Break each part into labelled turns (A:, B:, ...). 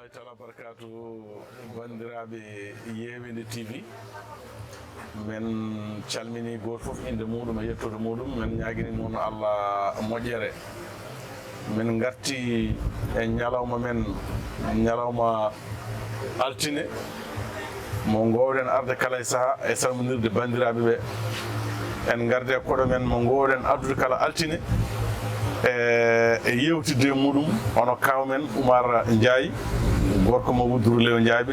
A: rahmatullahi taala barakatuh bandiraɓe yewende TV men calmini goto foof inde muɗum e yettode muɗum men ñaguini noon Allah moƴƴere men garti e ñalawma men ñalawma altine mo gowɗen arde kala e saaha e salmonirde bandiraɓe ɓe en garde koɗo men mo gowɗen addude kala altine e yewtidde muɗum ono kaw men oumar ndiaye gorko mo wudduru lew ndiaye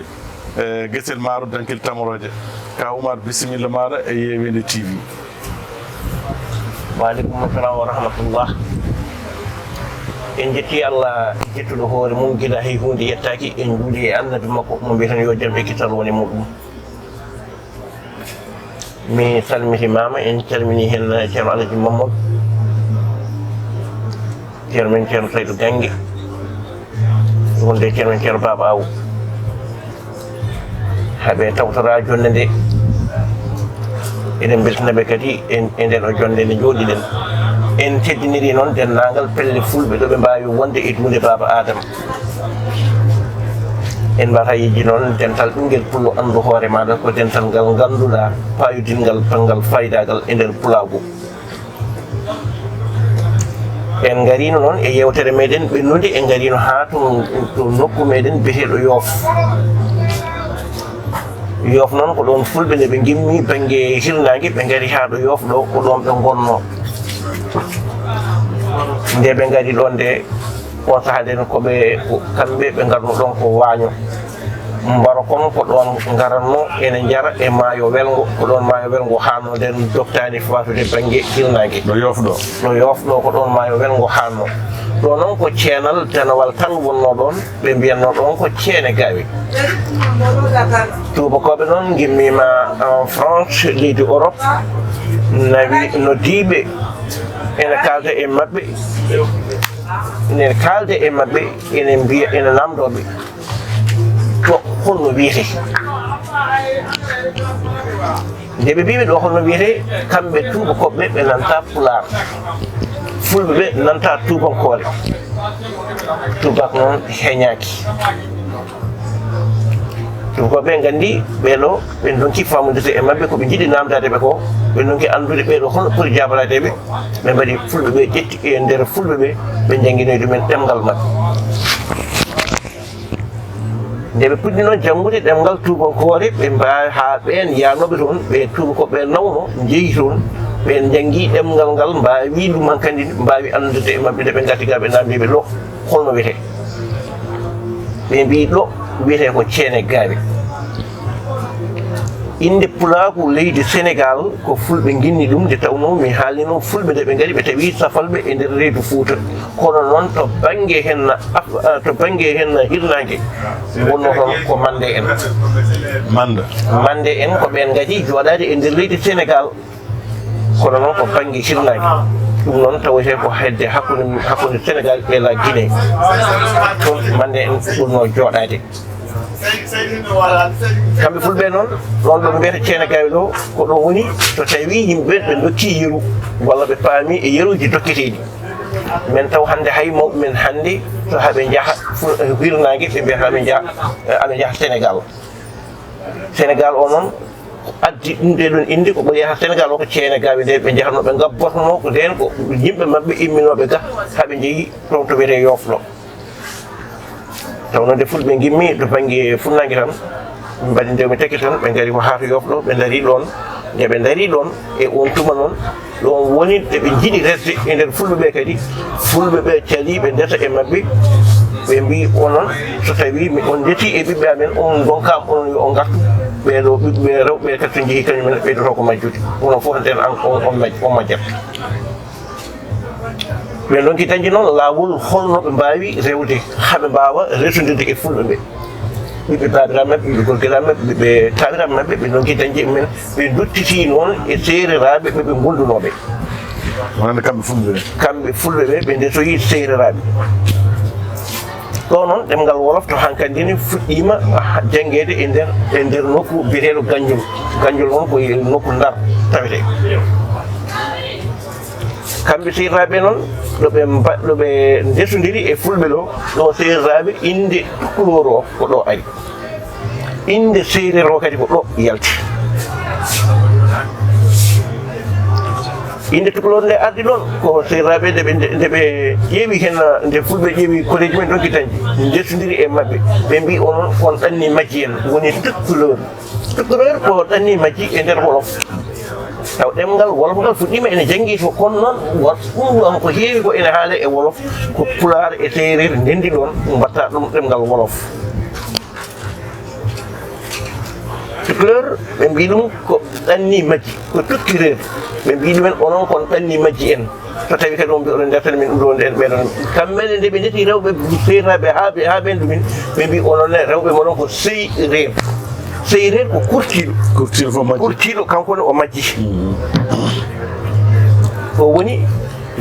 A: guesel maaro dankil tamoroje ka oumar bisimilla maɗa e yewende TV.
B: Waaleykum assalam wa rahmatullah. En jetti Allah jettuɗo hoore mum gila hay hunde yettaki en juuli e annabi makko mo mbiyeten yo jaam e kital woni muɗum. Mi salmiti mama en calmini hen ceerno Alaji Mamadou ceerno men ceerno Saydou Gangue wonde ceerno men ceerno Baba Aw haaɓe tawtora jonde nde eɗen beltanaɓe kadi e nden o jonde nde jooɗiɗen en teddiniri noon dennagal pelle fulɓe ɗo ɓe mbawi wonde e dunde Baba Adama en mbata yejji noon dental ɓinguel pullo andu hoore maɗa ko dental ngal ganduɗa payudingal banggal faydagal e nder poulaagou. En garino noon e yewtere meɗen ɓennude en garino ha to nokku meɗen biyeteɗo Yoff noon ko ɗon fulɓe nde ɓe gimmi banggue hirnagui ɓe gari ha ɗo Yoff ɗo ko ɗon ɓe gonno nde ɓe gari ɗon nde on saaha nden koɓe kamɓe ɓe garno ɗon ko waño mbaro kono ko ɗon garanno ene jara e maayo welgo ko ɗon maayo welgo hanno nden doktani fatude banggue hirnagui
A: ɗo Yoff ɗo
B: ko ɗon maayo welgo hanno ɗo noon ko ceenal denawal tan wonno ɗon ɓe mbiyanno ɗon ko ceene gawi tubakoɓe noon gimmima en France leydi Europe nawi noddiɓe ene kalda e mabɓe ene mbiya ene namdoɓe to holno wiyete nde ɓe mbiɓe ɗo holno wiyete kamɓe tubakoɓe ɓe nanta poulaar fulɓe ɓe nanta tubankore tubak noon heñaki tubakoɓe gandi ɓeɗo ɓe donki famodire e mabɓe koɓe jiiɗi namdadeɓe ko ɓe donki andude ɓeɗo holno poti jabaradeɓe ɓe mbaɗi fulɓe ɓe ƴetti e nder fulɓe ɓe ɓe jangguinoy ɗumen ɗemgal mabɓe nde ɓe puɗɗi noon janngude ɗemgal tubankore ɓe mbawi ha ɓen yanoɓe toon ɓe tubakoɓe nawno jeeyi toon ɓen janggui ɗemgal ngal mbawi ɗum hankkandi mbawi andude e mabɓe nde ɓe gatti ga ɓe namdiɓe ɗo holno wiyete ɓe mbi ɗo wiyete ko ceene gaawe inde poulaagou leydi Sénégal ko fulɓe ginni ɗum nde tawno mi haalino fulɓe nde ɓe gari ɓe tawi safalɓe e nder leydi Fouta kono noon to banggue hen hirnangue wonno toon ko mande en ko ɓen gadi joɗade e nder leydi Sénégal kono noon ko banggue hirnangue ɗum noon tawete ko hedde hakkude Sénégal e la Guinée toon mande en ɓurno joɗade kamɓe fulɓe noon ɗon ɗo ɓe mbiyata ceene gawi ɗo ko ɗo woni so tawi yimɓeɓe ɓe dokki yeeru walla ɓe paami e yeeruji dokketeɗi min taw hande hay mawɓe men hande so haɓe jaaha hirnangue ɓe mbiyata aɓe jaaha Sénégal o noon addi ɗum ɗeɗon inde ko ɓuri yahata Sénégal o ko ceene gawi nde ɓe jahano ɓe gabbotono ko nden ko yimɓe mabɓe imminoɓe ga haaɓe jeeyi toon to wiyete Yoff ɗo tawno nde fulɓe gimmi to banggue funnangue tan ɓe mbaɗi nde mi tekki tan ɓe gari ko ha to Yoff ɗo ɓe daari ɗon nde ɓe daari ɗon e on tuma noon ɗon woni ɓe jiiɗi resde e nder fulɓe ɓe kadi fulɓe ɓe caaliɓe ndeta e mabɓe ɓe mbi onon so tawi on ndeti e ɓiɓɓe amen on donkama onon yo on gartu ɓeɗo ɓiɓɓe rewɓe kadi to jeehi kañumen ɓeydoto ko majjude onon fof nden on majjat ɓe donki dañji noon laawol holno ɓe mbawi rewde haaɓe mbawa resodide e fulɓe ɓe ɓiɓɓe babiraɓe mabɓe ɓiɓɓe gorgelaɓe mabɓe ɓiɓɓe tawiraɓe mabɓe ɓe donki dañji mumen ɓe duttiti noon e seereraɓe ɓeɓe goldunoɓe
A: wonande kamɓe fulɓe ɓe ɓe ndetoyi seereraɓe ɗo noon ɗemgal wolof to hankkandi ni fuɗɗima janggede e nder nokku biyeteɗo Gandiol on koye nokku Ndar tawete
B: kamɓe sehiraaɓe noon ɗo ɓe ndesodiri e fulɓe ɗo ɗo sehiraaɓe inde tukulor o ko ɗo ari inde séeréer o kadi ko ɗo yalti inde tukulor nde ardi ɗon ko sehiraaɓe nde ɓe ƴeewi hen nde fulɓe ƴeewi collége men donkitanji ndesodiri e maɓɓe ɓe mbi onon kon ɗanni majji en woni tukulor ko ɗanni majji e nder wolof taw ɗemngal wolof ngal fuɗɗima ene janngii to kono noon ɗum ɗon ko heewi ko ene haala e wolof ko pulaar e séeréer ndenndi ɗon mbatta ɗum ɗemngal wolof tukulor ɓe mbi ɗum ko ɗanni majji ko tukkireer ɓe mbi ɗumen onon kon ɗanni majji en so tawi kadi on mbi oɗon ndertani min ɗum ɗo nden ɓeɗon kamɓene nde ɓe ndeti rewɓe sehiraaɓe haa ɓen ɗumin ɓe mbi onon ne rewɓe moɗon ko séeréer séeréer ko kurtiiɗo kankone o majji o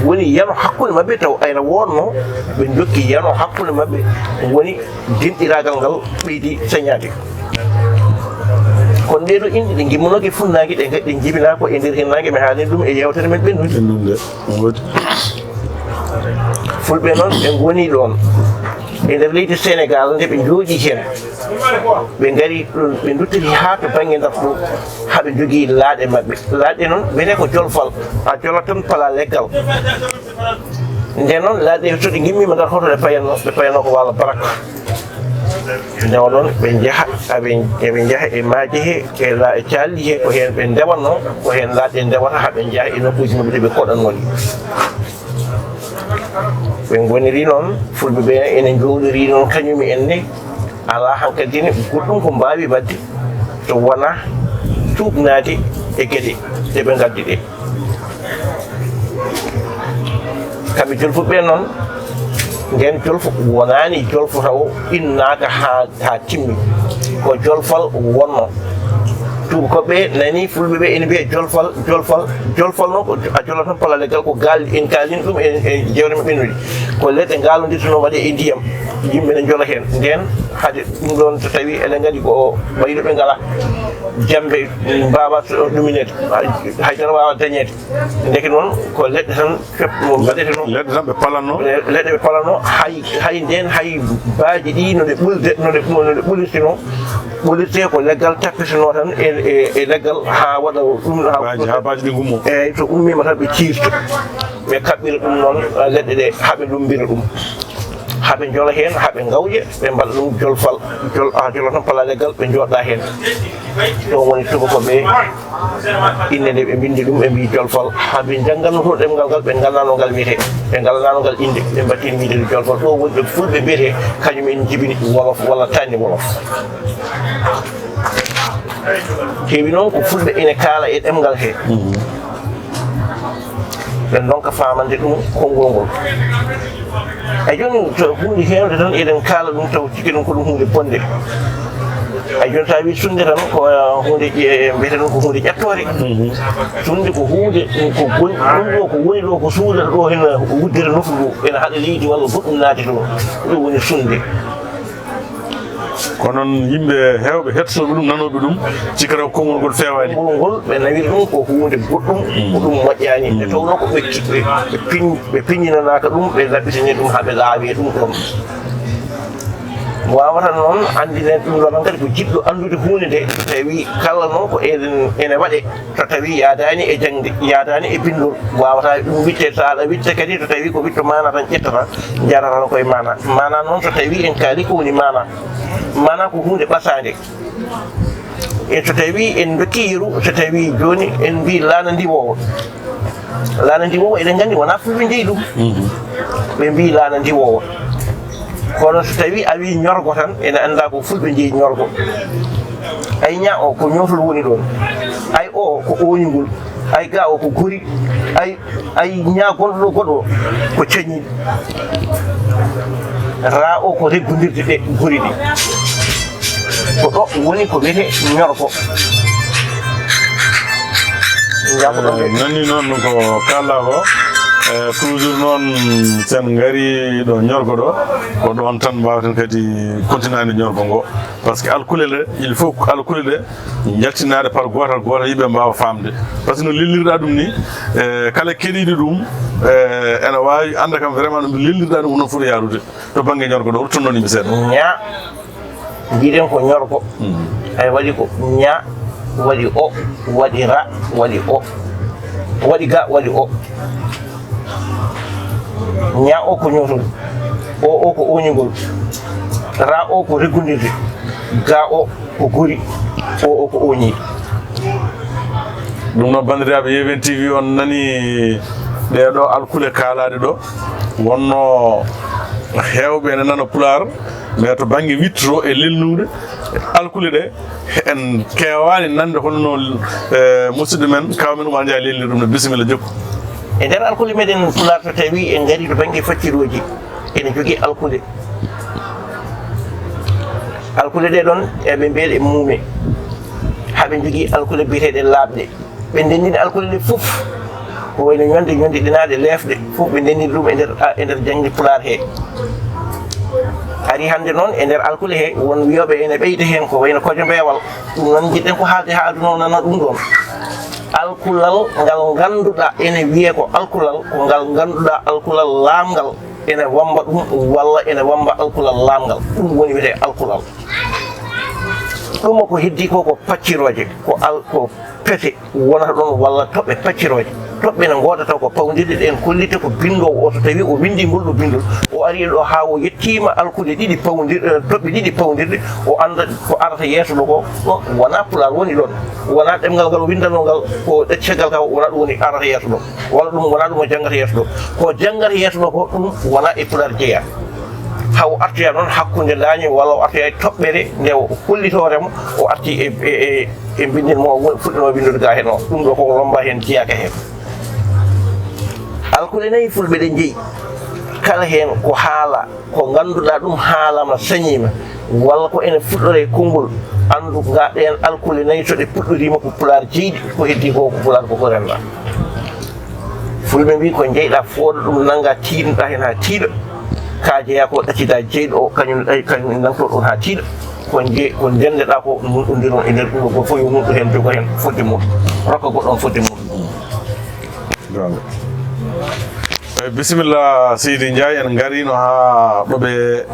B: woni yano hakkunde maɓɓe taw ayna wonno ɓe dokki yano hakkunde maɓɓe woni dinɗiragal ngal ɓeydi sañade kono nde ɗo inde ɗe gimmonoke funnague ɗe jibina ko e nder hennague mi haalin ɗum e yewtere men ɓennude fulɓe noon ɓe goni ɗon e nder leydi sénégal nde ɓe jooɗi hen ɓe gari ɗon ɓe duttiri ha to banggue darɗo haɓe jogui laaɗe mabɓe laaɗe noon wiyete ko jolfal a jolat tan pala leggal nden noon laaɗe so ɗe gimmima nder hoto ɓe payanno ko walla barak ndewa ɗon ɓe jaaha eɓe jaaha e maaje he e calli he ko hen ɓe ndewanno ko hen laaɗe ndewata haaɓe jaaha e nokkuji maɓɓe to ɓe koɗannoɗi ɓe goniri noon fulɓe ɓe ene jooɗiri noon kañumi en ne ala hankkadine goɗɗum ko mbawi wadde to wona tuubnade e gueɗe ɗe ɓe gaddi ɗe kamɓe jolfuɓe noon nden jolfo wonani jolfo taw innaka ha timmi ko jolfal wonno tubakoɓe nani fulɓe ɓe ene mbiya jolfal noon ko a jola tan pala leggal ko en kalin ɗum e jewre men ɓennude ko leɗɗe ngalodirtuno waɗe e ndiyam yimɓe ne jola hen nden haade ɗum ɗon so tawi eɗen gandi ko ɓayɗo ɓe ngala jambe mbawa ɗuminede haydara wawa dañede ndeke noon ko leɗɗe tan waɗete noon leɗɗe ɓe palanno hay nden hay baaji ɗi no ɗe ɓolirtino ɓolirte ko leggal tappitino tan e leggal ha waɗa ɗum ha baji ɗi gummo eyyi to ummima tan ɓe ciirta ɓe kaɓɓira ɗum noon leɗɗe ɗe haaɓe lumbira ɗum haaɓe jola hen haaɓe gawƴe ɓe mbaɗa ɗum jolfal jola tan pala leggal ɓe joɗɗa hen ɗon woni tubakoɓe inde nde ɓe bindi ɗum ɓe mbi jolfal haaɓe janggannoto ɗemgal ngal ɓe gallano ngal wiyete ɓe gallano ngal inde ɓe mbattini wiide jolfal ɗo woni ɓe fulɓe mbiyete kañum en jibini wolof walla tanni wolof heewi noon ko fulɓe ene kaala e ɗemgal he ɓe donka famande ɗum konngol ngol ay joni to hunde hewde tan eɗen kaala ɗum taw cikki ɗum ko ɗum hunde bonde ay joni sa wi sunde tan ko hunde mbiyete ɗum ko hunde ƴettore sunde ko hunde ko goni ɗum ɗo ko woni ɗo ko suudata ɗo hen wuddere nofru ndu ene haɗa leydi walla goɗɗum naati ɗo ɗum woni sunde
A: ko noon yimɓe hewɓe hettoɓe ɗum nanoɓe ɗum cikata konngol ngol fewani
B: konngol ngol ɓe nawiri ɗum ko hunde goɗɗum ko ɗum moƴƴani nde tawno ko ɓe piññinanaka ɗum ɓe laɓɓitini ɗum haaɓe laawi ɗum ɗon wawata noon andinen ɗum ɗon kadi ko jiɗɗo andude hunde nde so tawi kala noon ko ene waɗe so tawi yadani e jangde yadani e bindol wawata ɗum witte so aɗa witte kadi so tawi ko witto mana tan ƴettata jaratan koye mana noon so tawi en kaali ko woni mana ko hunde ɓasade e so tawi en dokki yeru so tawi joni en mbi laana ndiwowo eɗen gandi wona fulɓe jeeyi ɗum ɓe mbi laana ndiwowo kono so tawi a wi ñorgo tan ene anda ko fulɓe jeeyi ñorgo ay ña o ko ñotol woni ɗon ay o ko oñugol ay ga o ko gori ay ña gonɗo ɗo goɗo ko cañi ra o ko reggodirde ɗe gori ɗi ko ɗo woni ko wiyete ñorgo
A: nani noon ko kala ko toujours noon sen ngari ɗo ñorgo ɗo ko ɗon tan mbawaten kadi continuade ñorgo ngo par ce que alkule le il faut alkule ɗe jaltinade par gotal gotal yimɓe mbawa famde par ce que no lillirɗa ɗum ni kala keɗiɗo ɗum ene wawi anda kam vraiment ɗum lillirɗa ɗum noon foti yarude to banggue ñorgo ɗo rutton noon yimɓe seeɗa
B: ña jiɗen ko ñorgo ay waɗi ko ña waɗi o waɗi ra waɗi o waɗi ga waɗi o ña o ko ñotude o ko oñugol ra o ko reggudirde ga o ko guri o ko oñi
A: ɗum noon bandiraɓe YEWENDE TV on nani ɗeɗo alkule kalade ɗo wonno hewɓe ene nana pular mais to banggue wittoro e lelnude alkule ɗe en kewani nande hono no musidɗo men kawmen Oumar Ndiaye lelni ɗum no bisimilla jokku
B: e nder alkule meɗen pular to tawi en gari to banggue facciroji ene jogui alkule ɗe ɗon eɓe mbeɗe muume haɓe jogui alkule biyeteɗe laaɓɗe ɓe ndendini alkule ɗe foof ko wayno ñonde ɗinaɗe leefɗe foof ɓe ndendini ɗum e nder jangde pular he ari hande noon e nder alkule he won wiyoɓe ene ɓeyda hen ko wayno kojo mbeewal ɗum noon jiɗɗen ko haalde haaduno nana ɗum ɗon alkulal ngal ganduɗa ene wiye ko alkulal ko ngal ganduɗa alkulal laamgal ene wamba ɗum walla ene wamba alkulal laamgal ɗum woni wiyete alkulal ɗum ko heddi ko pacciroje ko pete wonata ɗon walla toɓɓe pacciroje toɓɓe ne godata ko pawdirɗe ɗen kollite ko bindowo o so tawi o windi ngol ɗo bindol o ari ɗo ha o yettima alkude ɗiɗi toɓɓe ɗiɗi pawdirɗe o anda ko arata yeeso ɗo ko wona pular woni ɗon wona ɗemgal ngal o windanogal ko ɗeccegal ka wona ɗum woni arata yeeso ɗo walla ɗum wona ɗum o janggata yeeso ɗo ko janggata yeeso ɗo ko ɗum wona e pular jeeya haw artoya noon hakkude laañi walla o artoya e toɓɓere nde o hollitoremo o arti e bindinmo fuɗɗino windude ga hen o ɗum ɗo koko lomba hen jeyaka hen alkule nayi fulɓe ɗe jeeyi kala hen ko haala ko ganduɗa ɗum haalama sañima walla ko ene fuɗɗore konngol andu ga ɗen alkule nayi so ɗe puɗɗorima ko pular jeyɗi ko heddi ko pular koko renna fulɓe mbi ko jeyɗa fooɗa ɗum nanga tiiɗnoɗa hen ha tiiɗa ka jeeya ko ɗaccida jeyɗo o kañum nanto ɗon ha tiiɗa ko ndendeɗa ko munɗodiron e nder ɗum ɗo fof yo munɗo hen jogo hen fodde muɗum rokka goɗɗon fodde muɗum
A: bisimilla Seydi Ndiaye en garino ha ɗoɓe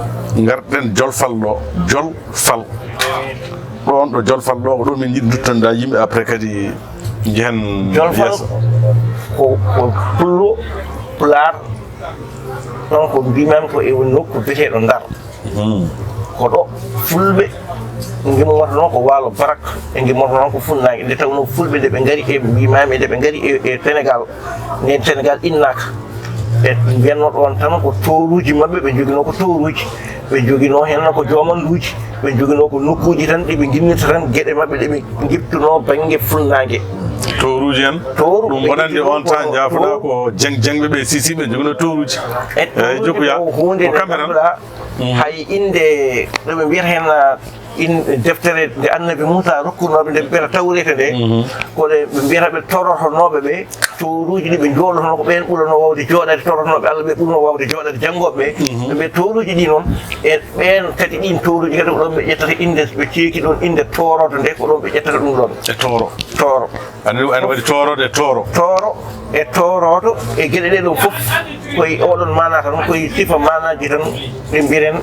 A: garɗen jolfal ɗo jolfal ɗon ɗo jolfal ɗo ko ɗon min jiɗi duttonda yimɓe après kadi jehen
B: jolfal ko pullo pular ɗon ko mbimami ko e nokku biyeteɗo Ndar ko ɗo fulɓe gimmorto noon ko waalo barak e gimmorto noon ko funnaki nde tawno fulɓe nde ɓe gari e mbimami nde ɓe gari e Sénégal nden Sénégal innaka ɓe mbiyanno ɗon tan ko toruji mabɓe ɓe joguino ko toruji ɓe joguino hen ko jomanduji ɓe joguino ko nokkuji tan ɗiɓe guinnita tan gueɗe mabɓe ɗeɓe guiptuno banggue funnage
A: toruji en ɗum waɗande on temps jafoɗa ko jengɓe ɓe sisiɓe joguino toruji eyyi jokkuya
B: hunde nde ganduɗa hay inde ɗoɓe mbiyata hen deftere nde annabi Moussa rokkunoɓe nde mbiyata tawrete nde koɗe ɓe mbiyata ɓe torotonoɓe ɓe toruji ɗi ɓe jooɗotono ko ɓen ɓuurano wawde jooɗade torotonoɓe Allah ɓe ɓuurno wawde jooɗade janggoɓe ɓe ɓe toruji ɗi noon e ɓen kadi ɗin toruji kadi ko ɗon ɓe ƴettata inde ɓe ceeki ɗon inde torodo nde ko ɗon ɓe ƴettata ɗum ɗon
A: e toro ane waɗi torode toro
B: e torodo e gueɗe ɗe ɗon foof koye oɗon mana tan koye sifa manaji tan ɓe mbiren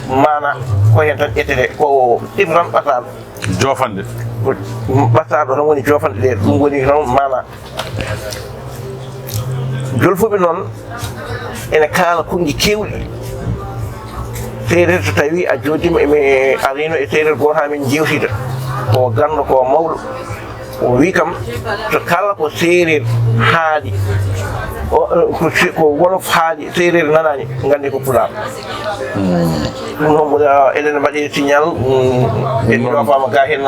B: mana ko hen tan ƴettete ko sifa tan ɓataɗo
A: jofande
B: ɓataɗo tan woni jofande ɗe ɗum woni tan mana jolfuɓe noon ene kaala kuñƴi kewɗi séréer so tawi a joodima emi arino e séréer goto ha min jewtida ko ganndo ko mawɗo o wi kam so kala ko séréer haali ko wolof haali séréer nanani gandi ko pular ɗum noon eɗen mbaɗi signal en jofama ga hen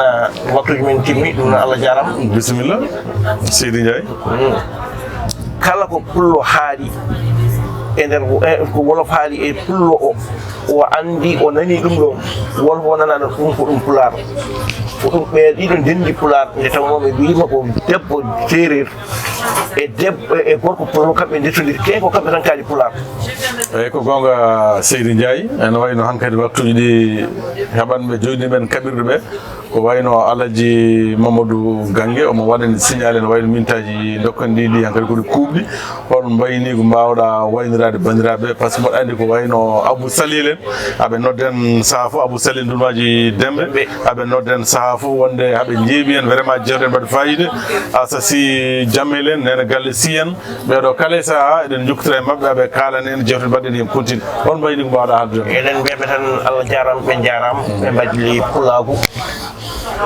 B: waktuji men timmi ɗum noon Allah jarama
A: bisimilla Seydi Ndiaye
B: kala ko pullo haali e nder ko wolof haali e pullo o andi o nani ɗum ɗon wolof o nanano ɗum ko ɗum pular ko ɗum ɓe ɗiɗo ndendi pular nde tawnoɓe mbima ko debbo séréer e debbo e gorko poulo kamɓe dettodirte ko kamɓe tan kaali poular.
A: eyyi ko gonga Seydi Ndiaye ene wayno hankkadi waktuji ɗi heɓanɓe joyni men kaɓirɗe ɓe ko wayno Alaji Mamadou Gangue omo waɗani signalé no wayno mintaji dokkandi ɗi hankkadi koɗi kuuɓɗi on mbayni ko mbawɗa waynirade bandiraɓe par ce que mboɗo andi ko wayno Abou Salil en aɓe nodden saaha fo Abou Salil ndunmaji Dembe aɓe nodden saaha fo wonde haɓe jeeɓi en vraiment jewten mbaɗa fayida asa si Jammel en nene galle si en ɓeɗo kala saaha eɗen jokkitira e mabɓe aɓe kalane en jewten mbaɗen hen continue on mbayni ko mbawɗa haldude
B: eɗen mbiyaɓe tan Allah jarama ɓe jarama ɓe mbaɗi poulaagou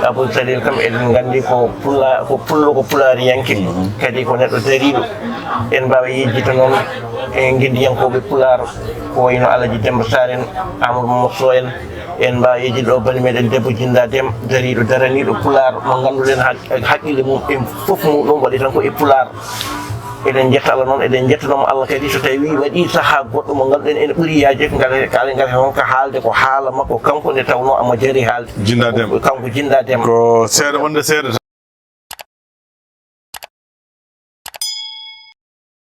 B: Abou Salil kam eɗen gandi ko pullo ko pulariyanke kadi ko neɗɗo dariɗo en mbawa yejjita noon e guindiyankoɓe poular ko wayno Alaji Demba Sar en Amadou Mosso en mbawa yejjide ɗo bani meɗen debbo jinda dem dariɗo daraniɗo poular mo ganduɗen haqqille mum en foof muɗum waɗi tan ko e poular eɗen jetta Allah noon eɗen jettanoma Allah kadi so tawi waɗi saaha goɗɗo mo ganduɗen ene ɓuuri yaaje kala ngal hon ko haalde ko haala makko kanko nde tawno amo jari haalde
A: jinda dem
B: kanko jinda dem
A: ko seeɗa wonde seeɗa